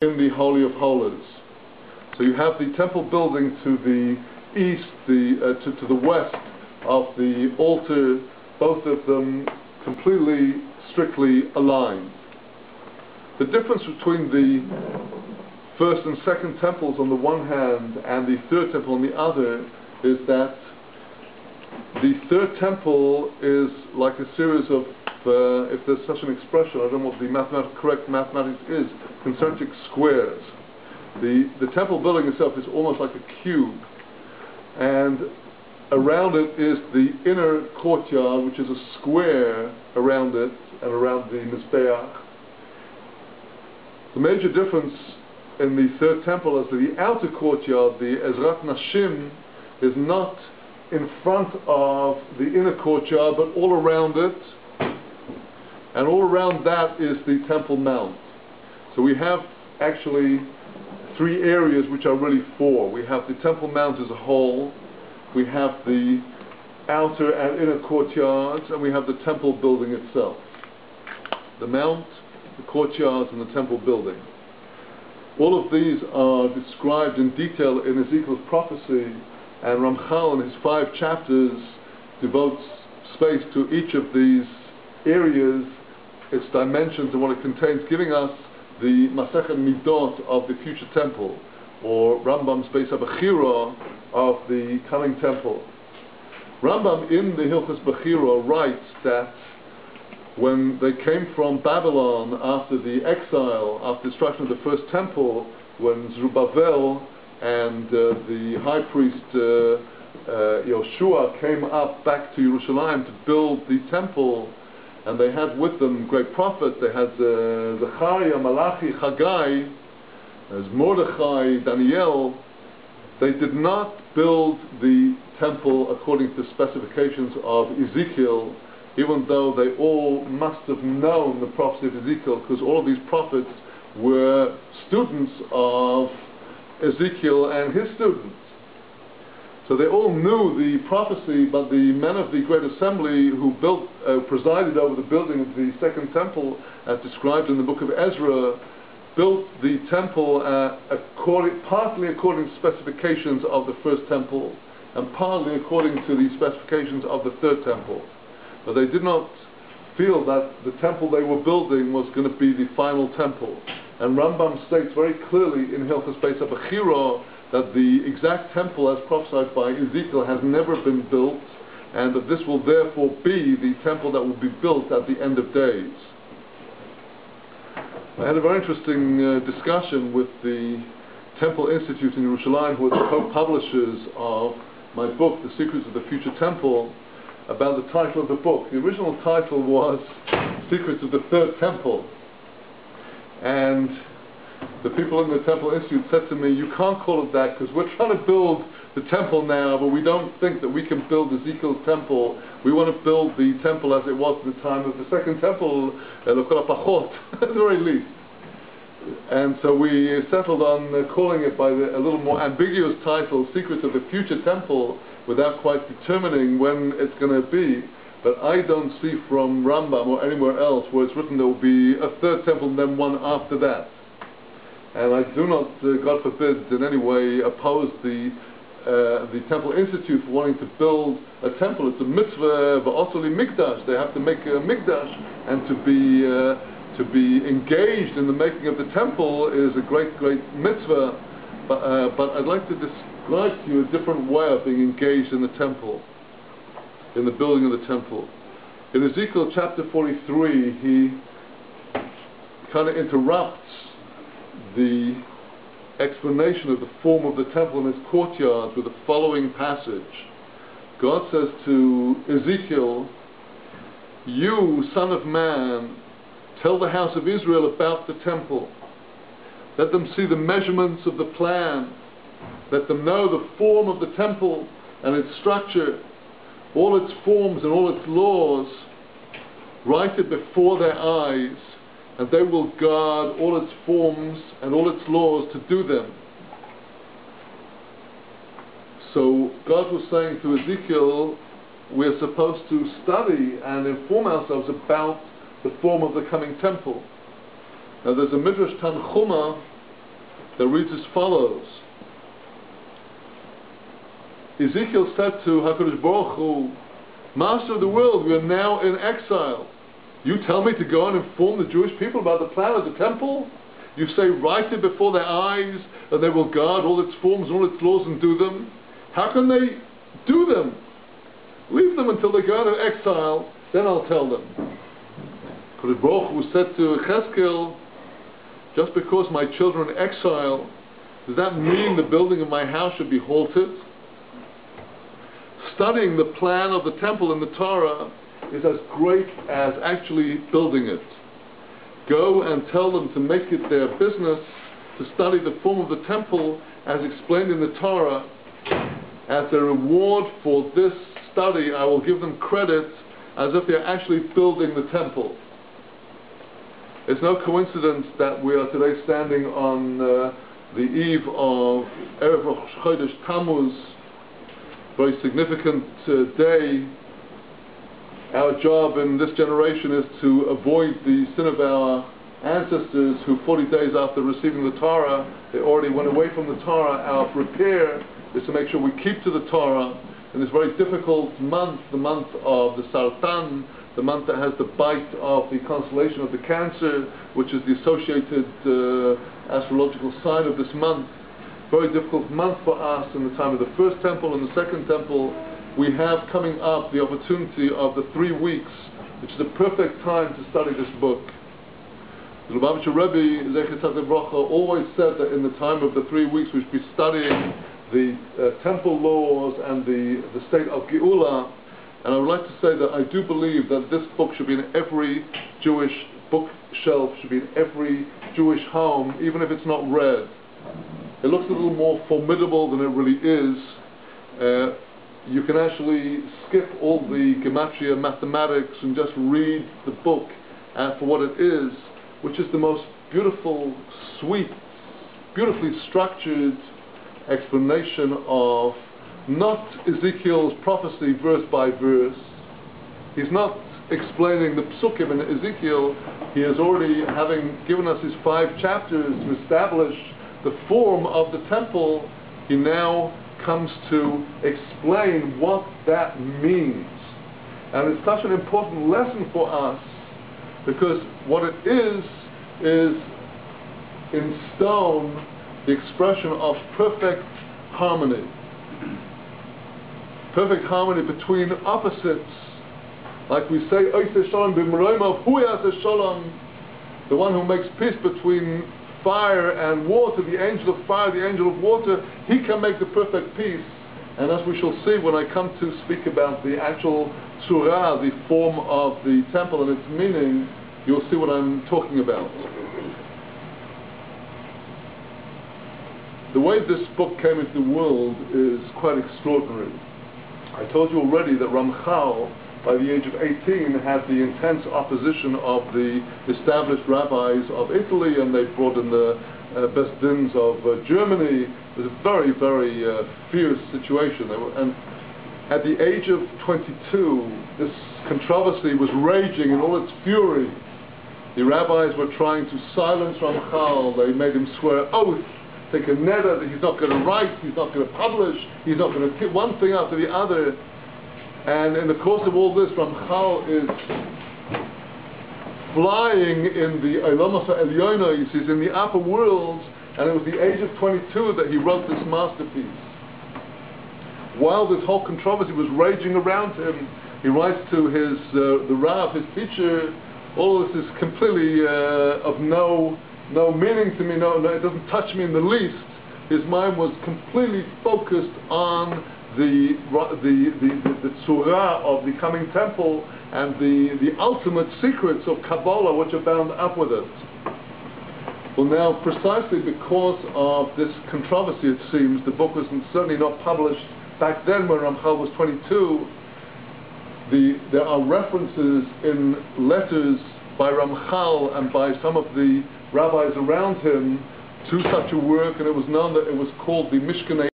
in the Holy of Holies. So you have the temple building to the east, to the west of the altar, both of them completely, strictly aligned. The difference between the first and second temples on the one hand and the third temple on the other is that the third temple is like a series of, if there's such an expression, I don't know what the correct mathematics is, concentric squares. The temple building itself is almost like a cube, and around it is the inner courtyard, which is a square around it and around the Mizbeach. The major difference in the third temple is that the outer courtyard, the Ezrat Nashim, is not in front of the inner courtyard but all around it, and all around that is the Temple Mount. So we have actually three areas which are really four. We have the Temple Mount as a whole, we have the outer and inner courtyards, and we have the temple building itself. The mount, the courtyards, and the temple building. All of these are described in detail in Ezekiel's prophecy, and Romchal in his 5 chapters devotes space to each of these areas, its dimensions and what it contains, giving us the Masechet Midot of the future temple, or Rambam's Beis HaBechira of the coming temple. Rambam in the Hilchos Bechira writes that when they came from Babylon after the exile, after the destruction of the first temple, when Zerubbabel and the high priest Yoshua came up back to Yerushalayim to build the temple, and they had with them great prophets. They had Zechariah, Malachi, Haggai, as Mordechai, Daniel. They did not build the temple according to the specifications of Ezekiel, even though they all must have known the prophecy of Ezekiel, because all of these prophets were students of Ezekiel and his students. So they all knew the prophecy, but the men of the Great Assembly who presided over the building of the second temple, as described in the book of Ezra, built the temple partly according to specifications of the first temple, and partly according to the specifications of the third temple. But they did not feel that the temple they were building was going to be the final temple. And Rambam states very clearly in Hilchos Beis HaBechira that the exact temple as prophesied by Ezekiel has never been built, and that this will therefore be the temple that will be built at the end of days. I had a very interesting discussion with the Temple Institute in Yerushalayim, who are the co-publishers of my book, The Secrets of the Future Temple, about the title of the book. The original title was Secrets of the Third Temple, and the people in the Temple Institute said to me, you can't call it that because we're trying to build the temple now, but we don't think that we can build Ezekiel's temple. We want to build the temple as it was in the time of the second temple, at the very least. And so we settled on calling it by a little more ambiguous title, Secrets of the Future Temple, without quite determining when it's going to be. But I don't see from Rambam or anywhere else where it's written there will be a third temple and then one after that. And I do not, God forbid, in any way oppose the Temple Institute for wanting to build a temple. It's a mitzvah, v'otoli mikdash. They have to make a mikdash, and to be engaged in the making of the temple is a great, great mitzvah. But I'd like to describe to you a different way of being engaged in the temple, in the building of the temple. In Ezekiel chapter 43, he kind of interrupts the explanation of the form of the temple and its courtyards with the following passage. God says to Ezekiel, you, son of man, tell the house of Israel about the temple. Let them see the measurements of the plan. Let them know the form of the temple and its structure, all its forms and all its laws. Write it before their eyes, and they will guard all its forms and all its laws to do them. So God was saying to Ezekiel, we're supposed to study and inform ourselves about the form of the coming temple. Now there's a Midrash Tanchuma that reads as follows. Ezekiel said to HaKadosh Baruch Hu, Master of the world, we are now in exile. You tell me to go and inform the Jewish people about the plan of the temple? You say, write it before their eyes, and they will guard all its forms and all its laws and do them. How can they do them? Leave them until they go out of exile, then I'll tell them. HaKadosh Baruch Hu said to Cheskel, just because my children are in exile, does that mean the building of my house should be halted? Studying the plan of the temple in the Torah is as great as actually building it. Go and tell them to make it their business to study the form of the temple as explained in the Torah. As a reward for this study, I will give them credit as if they're actually building the temple. It's no coincidence that we are today standing on the eve of Erev Rosh Chodesh Tammuz, very significant day. Our job in this generation is to avoid the sin of our ancestors who 40 days after receiving the Torah, they already went away from the Torah. Our repair is to make sure we keep to the Torah in this very difficult month, the month of the Sartan, the month that has the bite of the constellation of the Cancer, which is the associated astrological sign of this month. Very difficult month for us in the time of the first temple and the second temple. We have coming up the opportunity of the 3 weeks, which is the perfect time to study this book. The Lubavitcher Rebbe, Zecher Tzaddik Bracha, always said that in the time of the 3 weeks we should be studying the temple laws and the state of Geula. And I would like to say that I do believe that this book should be in every Jewish bookshelf, should be in every Jewish home, even if it's not read. It looks a little more formidable than it really is. You can actually skip all the gematria mathematics and just read the book for what it is, which is the most beautiful, sweet, beautifully structured explanation of not Ezekiel's prophecy verse by verse. He's not explaining the psukim in Ezekiel. He is already, having given us his 5 chapters to establish the form of the temple, he now comes to explain what that means. And it's such an important lesson for us, because what it is in stone the expression of perfect harmony. Perfect harmony between opposites. Like we say, Oiseh Shalom b'Meroma, Hu Yaseh Shalom, the one who makes peace between fire and water, the angel of fire, the angel of water, he can make the perfect peace. And as we shall see when I come to speak about the actual tzura, the form of the temple and its meaning, you'll see what I'm talking about. The way this book came into the world is quite extraordinary. I told you already that Romchal, by the age of 18, had the intense opposition of the established rabbis of Italy, and they brought in the best dins of Germany. It was a very, very fierce situation. And at the age of 22, this controversy was raging in all its fury. The rabbis were trying to silence Romchal. They made him swear oath, take a neder that he's not going to write, he's not going to publish, he's not going to keep one thing after the other. And in the course of all this, Romchal is flying in the Eilamos Elyonos, he's in the upper worlds, and it was the age of 22 that he wrote this masterpiece. While this whole controversy was raging around him, he writes to his the Rav, his teacher, all this is completely of no meaning to me, it doesn't touch me in the least. His mind was completely focused on the tzura of the coming temple and the ultimate secrets of Kabbalah which are bound up with it. Well, now, precisely because of this controversy, it seems, the book was certainly not published back then when Romchal was 22. There are references in letters by Romchal and by some of the rabbis around him to such a work, and it was known that it was called the Mishkanei